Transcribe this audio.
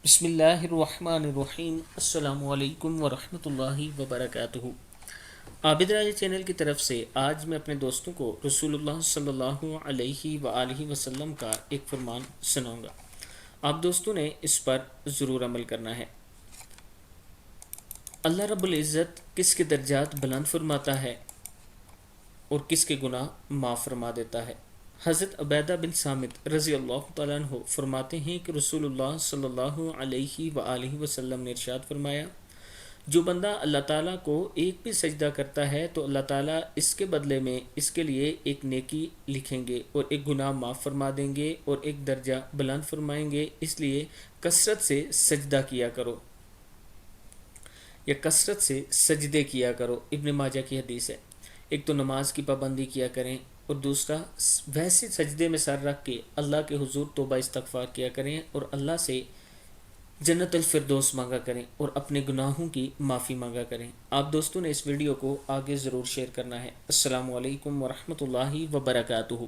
بسم اللہ الرحمن الرحیم۔ السلام علیکم ورحمۃ اللہ وبرکاتہ۔ عابد راج چینل کی طرف سے آج میں اپنے دوستوں کو رسول اللہ صلی اللہ علیہ وآلہ وسلم کا ایک فرمان سناؤں گا۔ آپ دوستوں نے اس پر ضرور عمل کرنا ہے۔ اللہ رب العزت کس کے درجات بلند فرماتا ہے اور کس کے گناہ معاف فرما دیتا ہے۔ حضرت عبیدہ بن صامت رضی اللہ تعالیٰ عنہ فرماتے ہیں کہ رسول اللہ صلی اللہ علیہ وآلہ وسلم نے ارشاد فرمایا، جو بندہ اللہ تعالیٰ کو ایک بھی سجدہ کرتا ہے تو اللہ تعالیٰ اس کے بدلے میں اس کے لیے ایک نیکی لکھیں گے اور ایک گناہ معاف فرما دیں گے اور ایک درجہ بلند فرمائیں گے۔ اس لیے کثرت سے سجدہ کیا کرو یا کثرت سے سجدے کیا کرو۔ ابن ماجہ کی حدیث ہے۔ ایک تو نماز کی پابندی کیا کریں اور دوسرا ویسے سجدے میں سر رکھ کے اللہ کے حضور توبہ استغفار کیا کریں اور اللہ سے جنت الفردوس مانگا کریں اور اپنے گناہوں کی معافی مانگا کریں۔ آپ دوستوں نے اس ویڈیو کو آگے ضرور شیئر کرنا ہے۔ السلام علیکم ورحمۃ اللہ وبرکاتہ۔